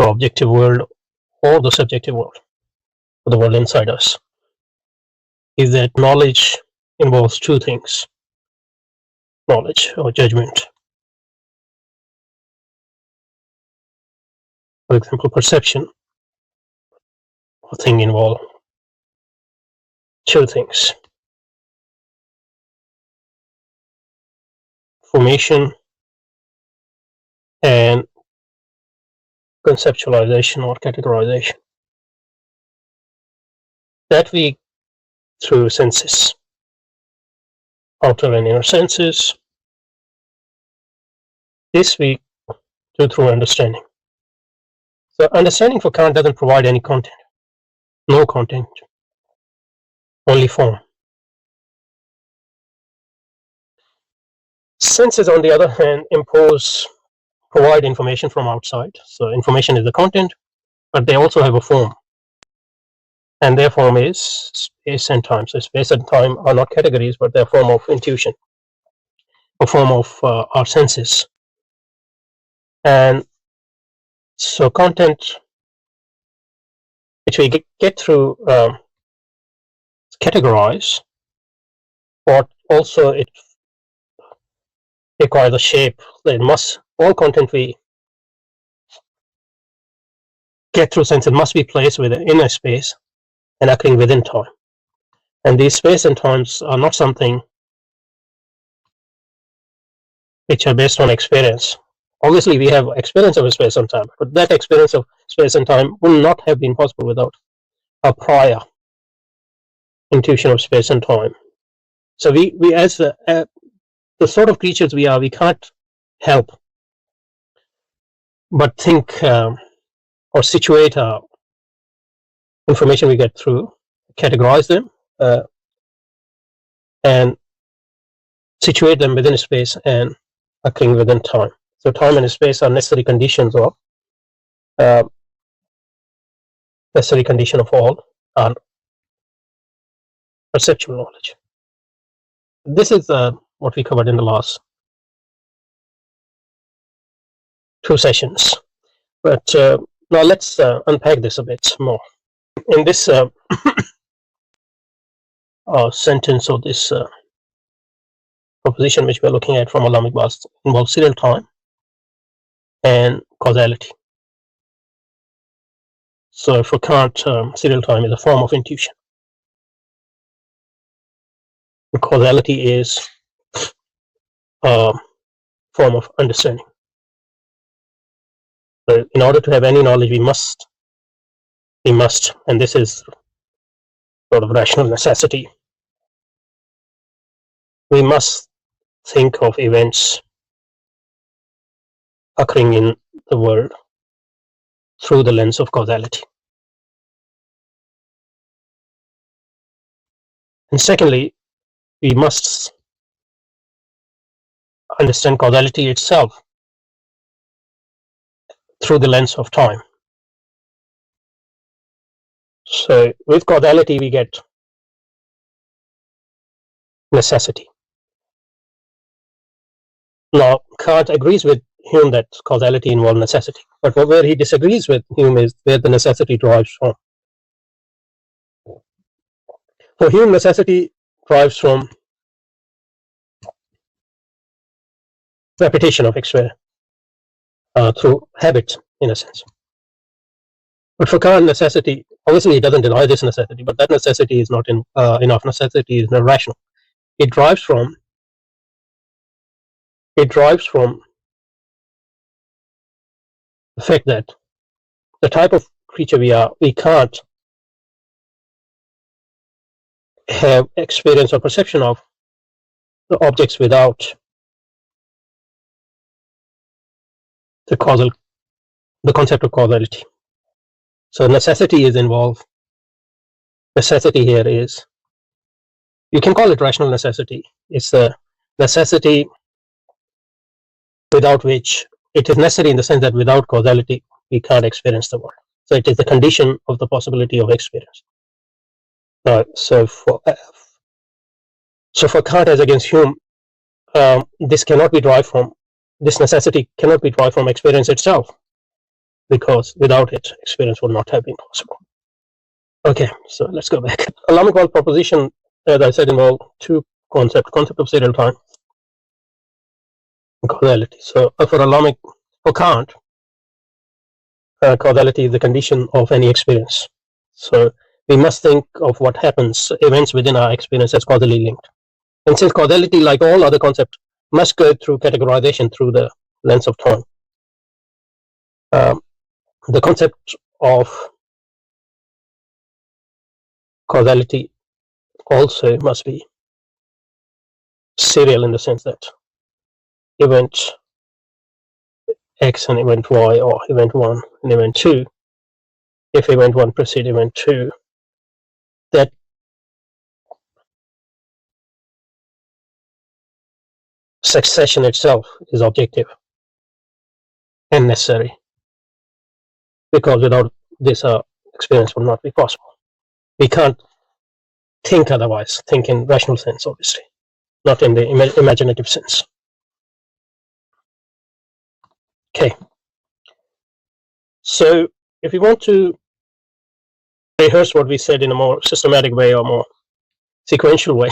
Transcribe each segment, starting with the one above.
our objective world or the subjective world, or the world inside us, is that knowledge involves two things: knowledge or judgment. For example, perception or thing involve two things: formation and conceptualization or categorization. That we through senses, outer and inner senses. This we do through understanding. So understanding for Kant doesn't provide any content, no content, only form. Senses, on the other hand, provide information from outside. So information is the content, but they also have a form, and their form is space and time. So space and time are not categories, but they're a form of intuition, a form of our senses. And so content which we get through categorize, but also it requires a shape. All content we get through senses must be placed within a space and occurring within time. And these space and times are not something which are based on experience. Obviously, we have experience of space and time, but that experience of space and time would not have been possible without a prior intuition of space and time. So we as the sort of creatures we are, we can't help but think or situate our information we get through, categorize them, and situate them within space and occurring within time. So time and space are necessary conditions of all our perceptual knowledge. This is what we covered in the last two sessions. But now let's unpack this a bit more. In this sentence or this proposition which we are looking at from Alamic Bas involves serial time and causality. So for Kant, serial time is a form of intuition. And causality is a form of understanding. So in order to have any knowledge, we must, and this is sort of rational necessity, we must think of events occurring in the world through the lens of causality. And secondly, we must understand causality itself through the lens of time. So with causality we get necessity. Now Kant agrees with Hume that causality involves necessity, but where he disagrees with Hume is where the necessity derives from. For Hume, necessity derives from repetition of experience through habit, in a sense. But for Kant, necessity, obviously he doesn't deny this necessity, but that necessity is not enough. Necessity is not rational. It derives from the fact that the type of creature we are, we can't have experience or perception of the objects without the concept of causality. So necessity is involved. Necessity here is, you can call it rational necessity. It's the necessity without which, it is necessary in the sense that without causality we can't experience the world. So it is the condition of the possibility of experience. So for Kant as against Hume, this necessity cannot be derived from experience itself. because without it, experience would not have been possible. Okay, so let's go back. Alamik proposition, as I said, involve two concept of serial time and causality. So for Kant, causality is the condition of any experience. So we must think of what happens, events within our experience, as causally linked. And since causality, like all other concepts, must go through categorization through the lens of time, the concept of causality also must be serial in the sense that event X and event Y, or event 1 and event 2, if event 1 precedes event 2, that succession itself is objective and necessary, because without this, experience would not be possible. We can't think otherwise, think in rational sense, obviously, not in the imaginative sense. Okay, so if we want to rehearse what we said in a more systematic way or more sequential way,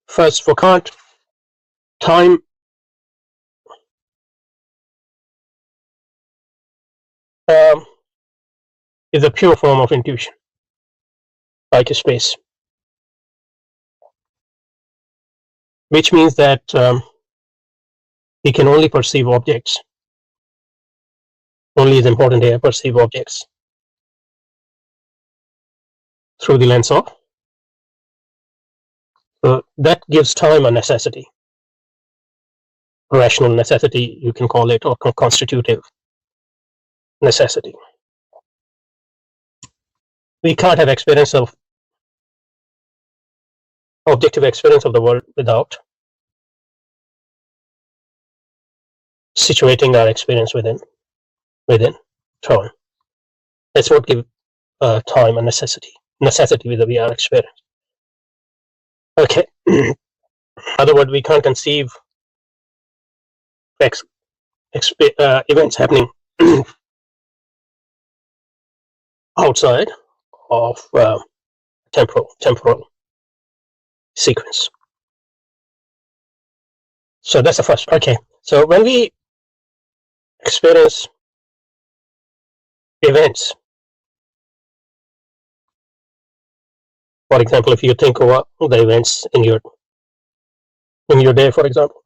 first, for Kant, time is a pure form of intuition, like a space, which means that we can only perceive objects, only is important here, perceive objects through the lens of, that gives time a necessity, rational necessity you can call it, or constitutive necessity. We can't have objective experience of the world without situating our experience within time. That's what gives time a necessity vis-a-vis our experience. Okay. In other words, we can't conceive events happening outside of temporal sequence. So that's the first. Okay, so when we experience events, for example, if you think about the events in your day, for example,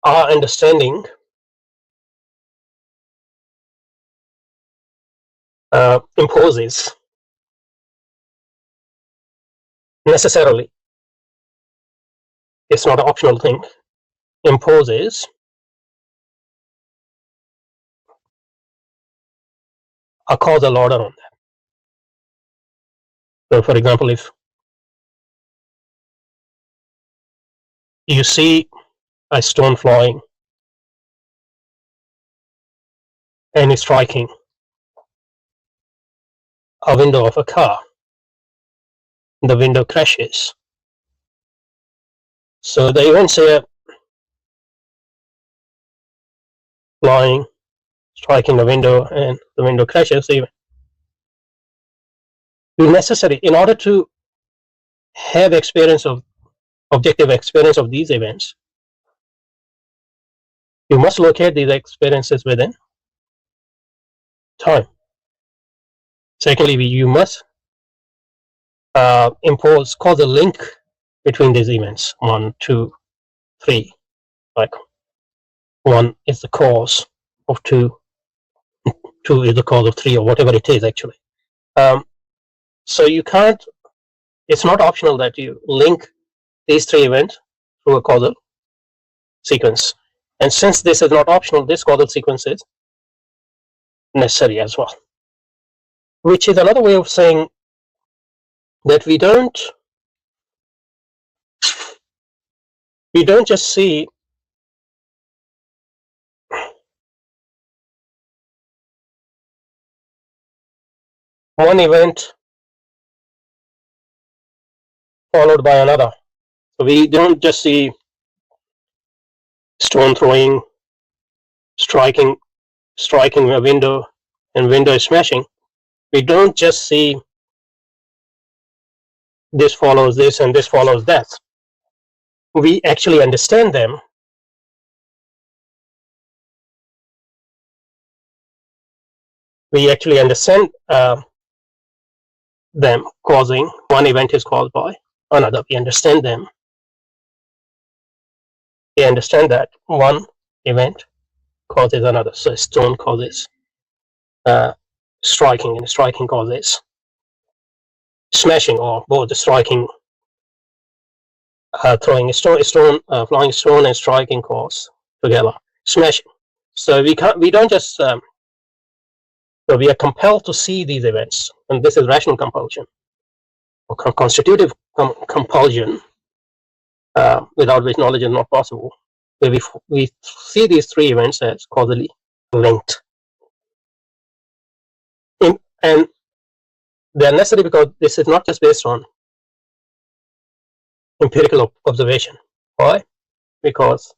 our understanding imposes necessarily, it's not an optional thing, imposes a causal order on that. So for example, if you see a stone flying and is striking a window of a car, the window crashes. So the events here, flying, striking a window, and the window crashes, even necessary in order to have objective experience of these events. You must locate these experiences within time. Secondly, you must impose causal link between these events, 1, 2, 3. Like 1 is the cause of 2, 2 is the cause of 3, or whatever it is actually. So you can't. It's not optional that you link these 3 events through a causal sequence. And since this is not optional, this causal sequence is necessary as well. Which is another way of saying that we don't just see one event followed by another. So we don't just see stone throwing, striking a window, and window is smashing, we don't just see this follows this and this follows that. We actually understand them. We actually understand them causing, one event is caused by another. We understand them. We understand that one event causes another. So stone causes striking, and striking causes smashing, or both the striking, throwing a stone, flying stone, and striking cause together smashing. So we don't just so we are compelled to see these events, and this is rational compulsion or constitutive compulsion, without which knowledge is not possible. Where we see these three events as causally linked, and they are necessary because this is not just based on empirical observation. Why? Because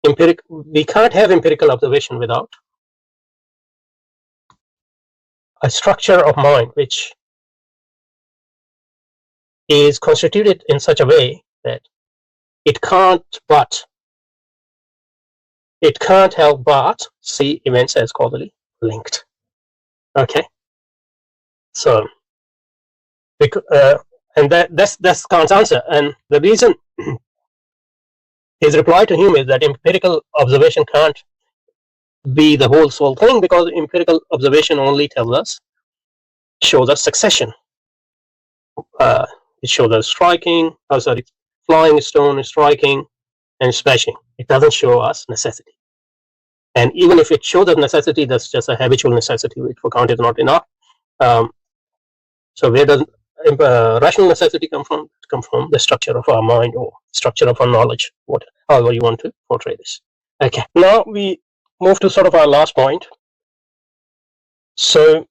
we can't have empirical observation without a structure of mind which is constituted in such a way that it can't help but see events as causally linked. Okay, so and that's Kant's answer, and the reason his reply to Hume is that empirical observation can't be the whole sole thing, because empirical observation only shows us succession. It shows us flying stone, striking, and smashing. It doesn't show us necessity. And even if it shows us necessity, that's just a habitual necessity, which for Kant is not enough. So where does rational necessity come from? It comes from the structure of our mind, or structure of our knowledge, however you want to portray this. Okay, now we move to sort of our last point. So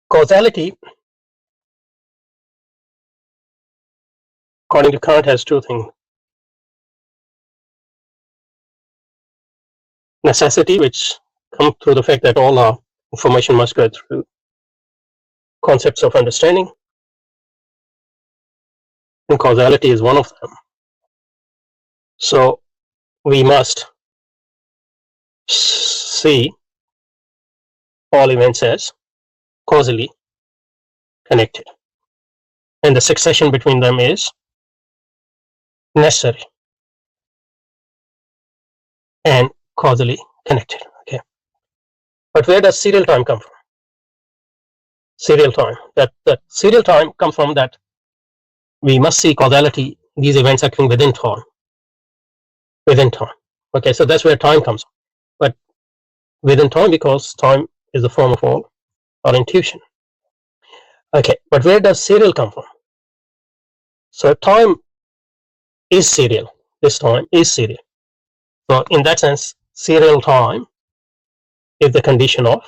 causality, according to Kant, has two things: necessity, which comes through the fact that all our information must go through concepts of understanding, and causality is one of them. So we must see all events as causally connected, and the succession between them is necessary and causally connected. Okay, but where does serial time come from? Serial time, that serial time comes from that we must see causality, these events occurring within time. Okay, so that's where time comes from, but within time, because time is the form of all our intuition. Okay, but where does serial come from? So time is serial. This time is serial. So in that sense, serial time is the condition of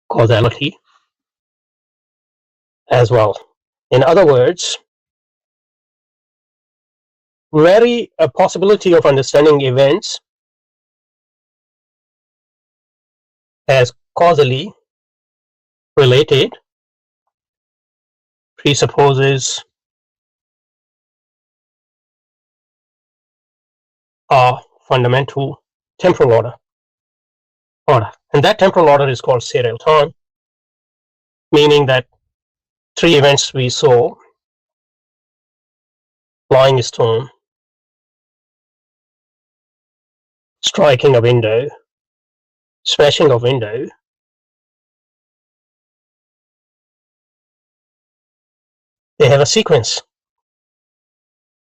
causality as well. In other words, a possibility of understanding events as causally related presupposes a fundamental temporal order, and that temporal order is called serial time, meaning that three events we saw, flying a stone, striking a window, smashing a window, they have a sequence,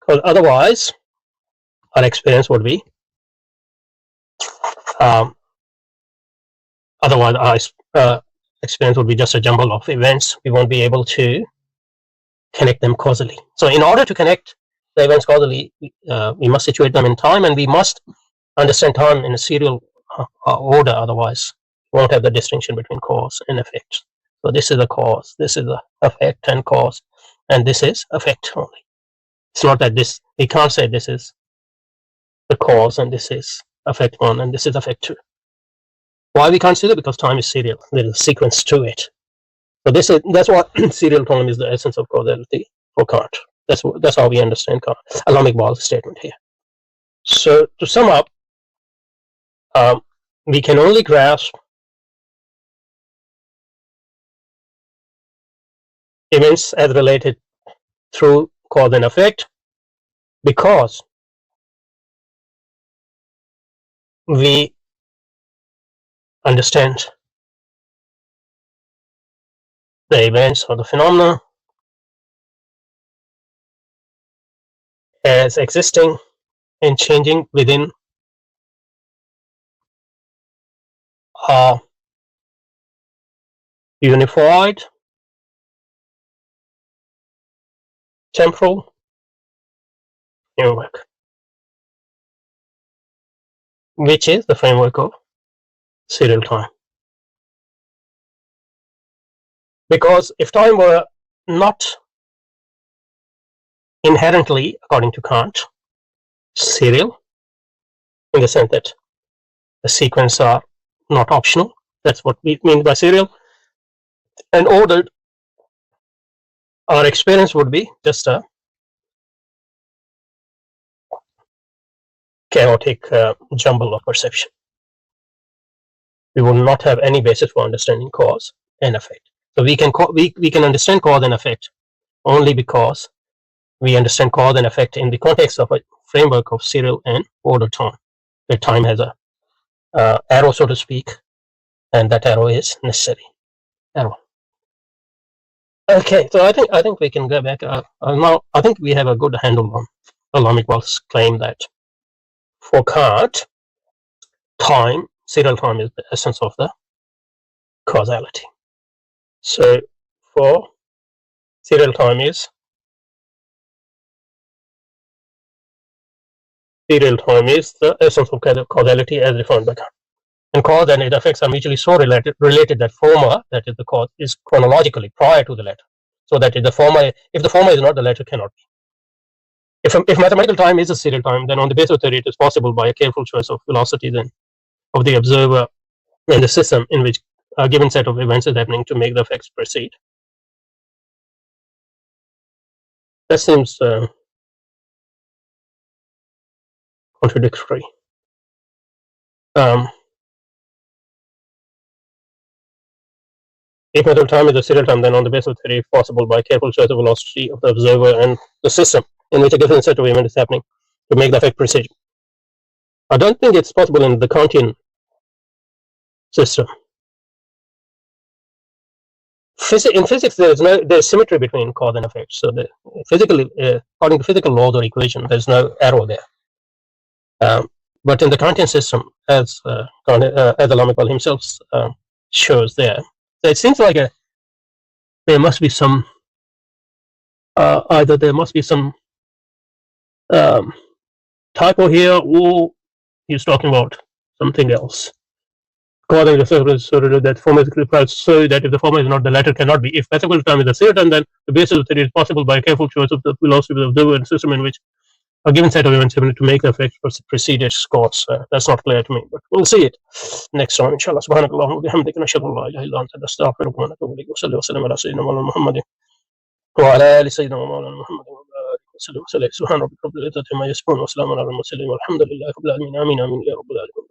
because otherwise our experience would be experience would be just a jumble of events. We won't be able to connect them causally. So in order to connect the events causally, we must situate them in time, and we must understand time in a serial order. Otherwise, we won't have the distinction between cause and effect. So this is a cause, this is the effect and cause, and this is effect only. It's not that this, we can't say this is the cause and this is effect 1 and this is effect 2. Why we can't say that? Because time is serial. There is a sequence to it. So that's what serial time is, the essence of causality for Kant. That's how we understand Kant, Alamic Ball's statement here. So to sum up, we can only grasp events as related through cause and effect because we understand the events or the phenomena as existing and changing within a unified temporal framework, which is the framework of serial time. Because if time were not inherently, according to Kant, serial, in the sense that the sequence are not optional, that's what we mean by serial, and ordered, our experience would be just a chaotic jumble of perception. We would not have any basis for understanding cause and effect. So we can understand cause and effect only because we understand cause and effect in the context of a framework of serial and ordered time, where time has a arrow, so to speak, and that arrow is necessary arrow. Okay, so I think we can go back now. I think we have a good handle on Alamic Ball's claim that for Kant, time, serial time, is the essence of the causality. So for serial time is the essence of causality as defined by Kant. And cause and its effects are mutually so related that former, that is the cause, is chronologically prior to the latter. So that if the former is not, the latter cannot be. If mathematical time is a serial time, then on the basis of theory, it is possible by a careful choice of velocity then of the observer and the system in which a given set of events is happening to make the effects proceed. That seems contradictory. If mathematical time is a serial time, then on the basis of theory, it's possible by careful choice of velocity of the observer and the system in which a given set of events is happening to make the effect proceed. I don't think it's possible in the Kantian system. In physics, there's symmetry between cause and effect. So physically, according to physical laws or equation, there's no arrow there. But in the Kantian system, as Alamic Ball himself shows there, so it seems like there must be some either there must be some typo here, or he's talking about something else. According to that form is required so that if the former is not, the latter cannot be. If mathematical time is a serial time, then the basis of theory is possible by a careful choice of the velocity of the observer and system in which a given set of events able to make the effect precede its course. That's not clear to me, but we'll see it next time, inshallah. Subhanakallah wa bihamdika, nashhadu an la ilaha illa anta, nastaghfiruka wa natubu ilayk. Wa sallallahu wa sallam ala sayyidina Muhammadin wa ala ali sayyidina Muhammadin wa barik wa sallam. Subhana rabbika rabbil izzati amma yasifun wa salamun ala al mursalin walhamdulillahi rabbil alamin. Amin amin ya rabbal alamin.